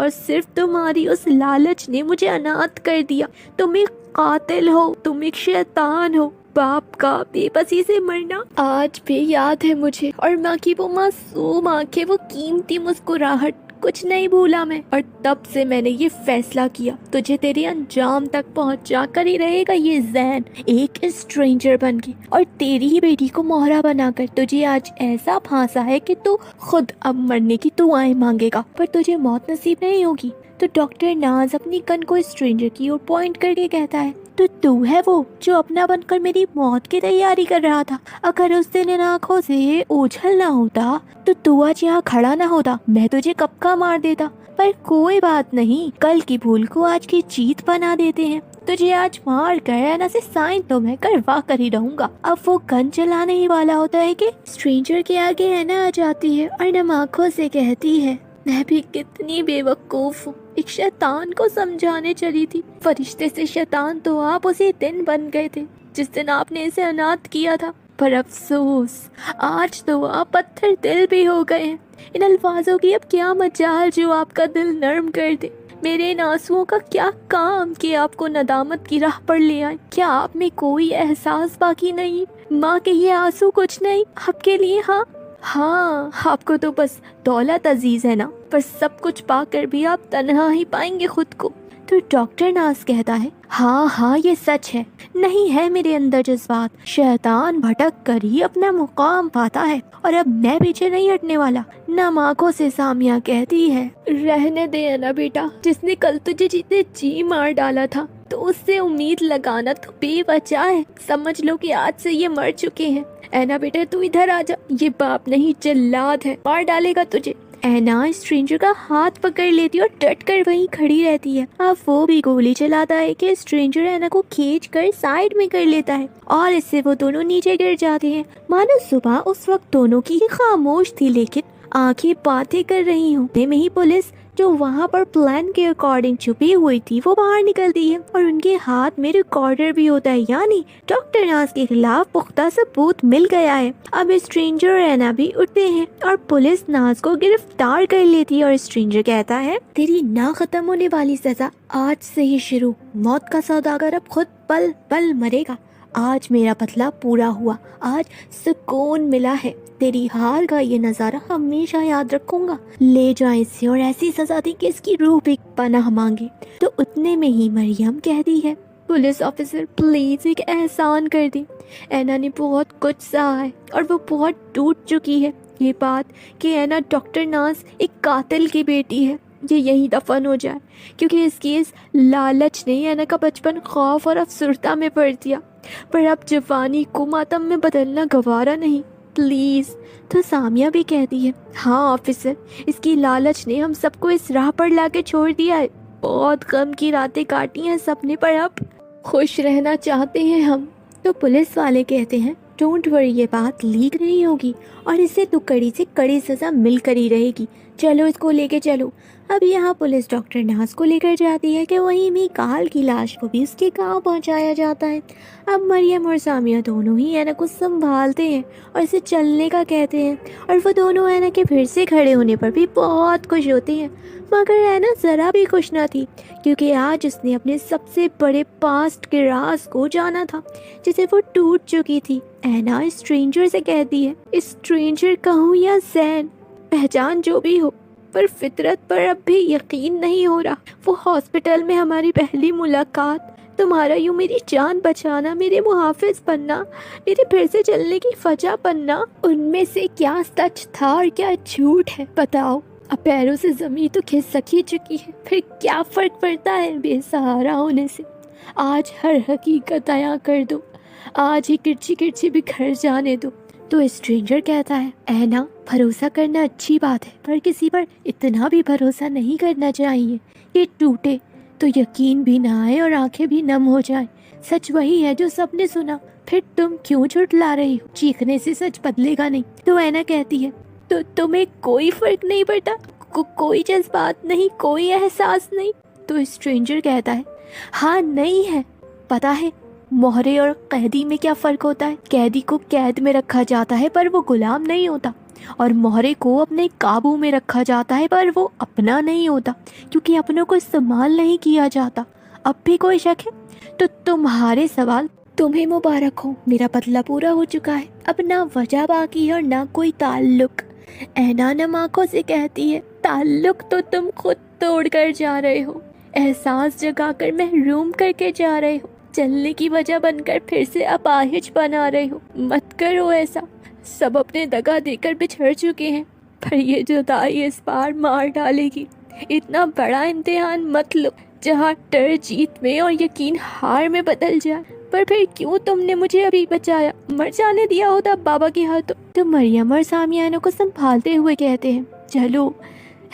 اور صرف تمہاری اس لالچ نے مجھے اناث کر دیا. تم ایک قاتل ہو, تم ایک شیطان ہو. باپ کا بے بسی سے مرنا آج بھی یاد ہے مجھے, اور ماں کی وہ معصوم آنکھیں, وہ قیمتی مسکراہٹ, کچھ نہیں بھولا میں. اور تب سے میں نے یہ فیصلہ کیا, تجھے تیرے انجام تک پہنچا کر ہی رہے گا یہ زین, ایک اسٹرینجر بن کے, اور تیری ہی بیٹی کو مہرا بنا کر. تجھے آج ایسا پھانسا ہے کہ تو خود اب مرنے کی دعائیں مانگے گا, پر تجھے موت نصیب نہیں ہوگی. تو ڈاکٹر ناز اپنی گن کو اسٹرینجر کی اور پوائنٹ کر کے کہتا ہے, تو ہے وہ جو اپنا بن کر میری موت کی تیاری کر رہا تھا. اگر اس دن ان آنکھوں سے اوجھل نہ ہوتا تو تو آج یہاں کھڑا نہ ہوتا, میں تجھے کب کا مار دیتا. پر کوئی بات نہیں, کل کی بھول کو آج کی جیت بنا دیتے ہیں. تجھے آج مار کر اینا سے سائن تو میں کروا کر ہی رہوں گا. اب وہ گن چلانے ہی والا ہوتا ہے کہ اسٹرینجر کے آگے اینا آ جاتی ہے اور نم آنکھوں سے کہتی ہے, میں بھی کتنی بے وقوف ہوں, ایک شیطان کو سمجھانے چلی تھی. فرشتے سے شیطان تو آپ اسی دن بن گئے تھے جس دن آپ نے اسے اناث کیا تھا, پر افسوس آج تو آپ پتھر دل بھی ہو گئے ہیں. ان الفاظوں کی اب کیا مجال جو آپ کا دل نرم کر دے. میرے ان آنسوؤں کا کیا کام کہ آپ کو ندامت کی راہ پر لے آئیں. کیا آپ میں کوئی احساس باقی نہیں؟ ماں کے یہ آنسو کچھ نہیں آپ کے لیے؟ ہاں آپ کو تو بس دولت عزیز ہے نا, پر سب کچھ پا کر بھی آپ تنہا ہی پائیں گے خود کو. تو ڈاکٹر ناز کہتا ہے, ہاں یہ سچ ہے, نہیں ہے میرے اندر جذبات. شیطان بھٹک کر ہی اپنا مقام پاتا ہے, اور اب میں پیچھے نہیں ہٹنے والا. نم آنکھوں سے سامیہ کہتی ہے, رہنے دے نا بیٹا, جس نے کل تجھے جیتے جی مار ڈالا تھا تو اس سے امید لگانا تو بے وجہ ہے. سمجھ لو کہ آج سے یہ مر چکے ہیں. اینا بیٹا تو ادھر آ جا, یہ باپ نہیں جلاد ہے, مار ڈالے گا تجھے. اینا اسٹرینجر کا ہاتھ پکڑ لیتی اور ڈٹ کر وہیں کھڑی رہتی ہے. اب وہ بھی گولی چلاتا ہے کہ اسٹرینجر اینا کو کھینچ کر سائڈ میں کر لیتا ہے, اور اس سے وہ دونوں نیچے گر جاتے ہیں. مانو صبح اس وقت دونوں کی خاموش تھی, لیکن آنکھیں باتیں کر رہی ہوں. میں ہی پولیس جو وہاں پر پلان کے اکارڈنگ چھپی ہوئی تھی وہ باہر نکلتی ہے, اور ان کے ہاتھ میں ریکارڈر بھی ہوتا ہے, یعنی ڈاکٹر ناز کے خلاف پختہ ثبوت مل گیا ہے. اب اسٹرینجر اور اینا بھی اٹھتے ہیں اور پولیس ناز کو گرفتار کر لیتی ہے, اور اسٹرینجر کہتا ہے, تیری نہ ختم ہونے والی سزا آج سے ہی شروع. موت کا سوداگر اب خود پل پل مرے گا. آج میرا بدلہ پورا ہوا, آج سکون ملا ہے. تیری ہار کا یہ نظارہ ہمیشہ یاد رکھوں گا. لے جائیں اسے اور ایسی سزا دی کہ اس کی روح بھی پناہ مانگے. تو اتنے میں ہی مریم کہتی ہے, پولیس آفیسر پلیز ایک احسان کر دی. اینا نے بہت کچھ سہا ہے اور وہ بہت ٹوٹ چکی ہے. یہ بات کہ اینا ڈاکٹر ناز ایک قاتل کی بیٹی ہے, یہ یہی دفن ہو جائے, کیونکہ اس کی اس لالچ نے اینا کا بچپن خوف اور افسردہ میں پڑ دیا. پر اب جوانی کو ماتم میں بدلنا گوارا نہیں, پلیز. تو سامیہ بھی کہتی ہے, ہاں آفیسر, اس کی لالچ نے ہم سب کو اس راہ پر لا کے چھوڑ دیا ہے. بہت غم کی راتیں کاٹی ہیں سب نے, پر اب خوش رہنا چاہتے ہیں ہم. تو پولیس والے کہتے ہیں, ڈونٹ وری, یہ بات لیک نہیں ہوگی اور اسے تو کڑی سے کڑی سزا مل کر ہی رہے گی. چلو اس کو لے کے چلو. اب یہاں پولیس ڈاکٹر ناز کو لے کر جاتی ہے کہ وہیں میکال کی لاش کو بھی اس کے گاؤں پہنچایا جاتا ہے. اب مریم اور سامیہ دونوں ہی اینا کو سنبھالتے ہیں اور اسے چلنے کا کہتے ہیں, اور وہ دونوں اینا کے پھر سے کھڑے ہونے پر بھی بہت خوش ہوتے ہیں. مگر اینا ذرا بھی خوش نہ تھی, کیونکہ آج اس نے اپنے سب سے بڑے پاسٹ کے راز کو جانا تھا جسے وہ ٹوٹ چکی تھی. اینا اسٹرینجر سے کہتی ہے, اسٹرینجر کہوں یا زین, پہچان جو بھی ہو, پر فطرت پر اب بھی یقین نہیں ہو رہا. وہ ہاسپٹل میں ہماری پہلی ملاقات, تمہارا یوں میری جان بچانا, میرے محافظ بننا, میرے پھر سے چلنے کی وجہ بننا, ان میں سے کیا سچ تھا اور کیا جھوٹ ہے بتاؤ. اب پیروں سے زمین تو کھسک ہی چکی ہے, پھر کیا فرق پڑتا ہے بے سہارا ہونے سے. آج ہر حقیقت عیاں کر دو, آج ہی کرچی کرچی بکھر جانے دو. تو اسٹرینجر کہتا ہے, اینا بھروسہ کرنا اچھی بات ہے, پر کسی پر اتنا بھی بھروسہ نہیں کرنا چاہیے کہ ٹوٹے تو یقین بھی نہ آئے اور آنکھیں بھی نم ہو جائیں. سچ وہی ہے جو سب نے سنا, پھر تم کیوں جھٹلا رہی ہو؟ چیخنے سے سچ بدلے گا نہیں. تو اینا کہتی ہے, تو تمہیں کوئی فرق نہیں پڑتا, کوئی جذبات نہیں, کوئی احساس نہیں. تو اسٹرینجر کہتا ہے, ہاں نہیں ہے. پتا ہے مہرے اور قیدی میں کیا فرق ہوتا ہے؟ قیدی کو قید میں رکھا جاتا ہے پر وہ غلام نہیں ہوتا. اور مہرے کو اپنے قابو میں رکھا جاتا ہے، پر وہ اپنا نہیں ہوتا کیونکہ اپنوں کو استعمال نہیں کیا جاتا۔ اب بھی کوئی شک ہے تو تمہارے سوال، تمہیں مبارک ہو، میرا بدلہ پورا ہو چکا ہے، اب نہ وجہ باقی ہے اور نہ کوئی تعلق۔ اینا نم آنکھوں سے کہتی ہے، تعلق تو تم خود توڑ کر جا رہے ہو، احساس جگا کر محروم کر کے جا رہے ہو، چلنے کی وجہ بن کر پھر سے اپاہج بنا رہے ہو۔ مت کرو ایسا، سب اپنے دگا دے کر بچھڑ چکے ہیں، پر یہ جدائی اس بار مار ڈالے گی۔ اتنا بڑا امتحان مت لو جہاں ڈر جیت میں اور یقین ہار میں بدل جائے۔ پر پھر کیوں تم نے مجھے ابھی بچایا؟ مر جانے دیا ہوتا بابا کے ہاتھوں۔ تو مریم اور سامیانوں کو سنبھالتے ہوئے کہتے ہیں، چلو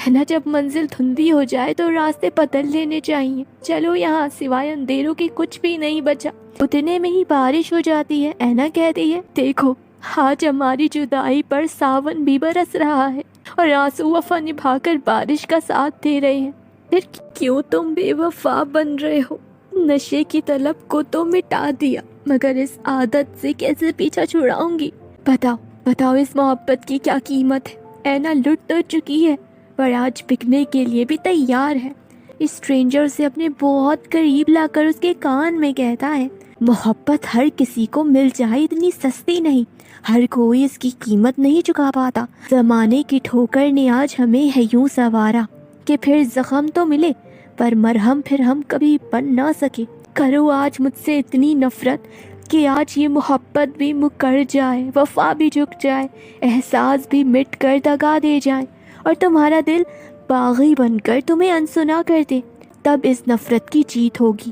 ہے نا، جب منزل دھندی ہو جائے تو راستے بدل لینے چاہیے، چلو یہاں سوائے اندھیروں کے کچھ بھی نہیں بچا۔ اتنے میں ہی بارش ہو جاتی ہے۔ اینا کہتی ہے، دیکھو آج ہماری جدائی پر ساون بھی برس رہا ہے اور آنسو وفا نبھا کر بارش کا ساتھ دے رہے ہیں، پھر کیوں تم بے وفا بن رہے ہو؟ نشے کی طلب کو تو مٹا دیا، مگر اس عادت سے کیسے پیچھا چھڑاؤں گی؟ بتاؤ اس محبت کی کیا قیمت ہے؟ اینا لٹ تو چکی ہے پر آج بکنے کے لیے بھی تیار ہے۔ اسٹرینجر سے اپنے بہت قریب لا کر اس کے کان میں کہتا ہے، محبت ہر کسی کو مل جائے اتنی سستی نہیں، ہر کوئی اس کی قیمت نہیں چکا پاتا۔ زمانے کی ٹھوکر نے آج ہمیں ہے یوں سنوارا کہ پھر زخم تو ملے پر مرہم پھر ہم کبھی بن نہ سکے۔ کرو آج مجھ سے اتنی نفرت کہ آج یہ محبت بھی مکر جائے، وفا بھی جھک جائے، احساس بھی مٹ کر دگا دے جائے اور تمہارا دل باغی بن کر تمہیں انسنا کر دے، تب اس نفرت کی جیت ہوگی۔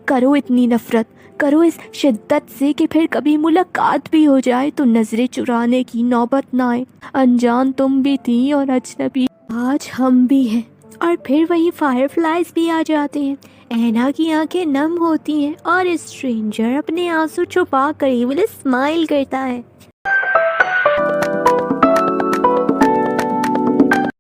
کرو اتنی نفرت، کرو اس شدت سے کہ پھر کبھی ملاقات بھی ہو جائے تو نظریں چرانے کی نوبت نہ آئے۔ انجان تم بھی تھی اور اجنبی آج ہم بھی ہیں۔ اور پھر وہی فائر فلائز بھی آ جاتے ہیں۔ اینا کی آنکھیں نم ہوتی ہیں اور اسٹرینجر اپنے آنسو چھپا کر ایول اسمائل کرتا ہے۔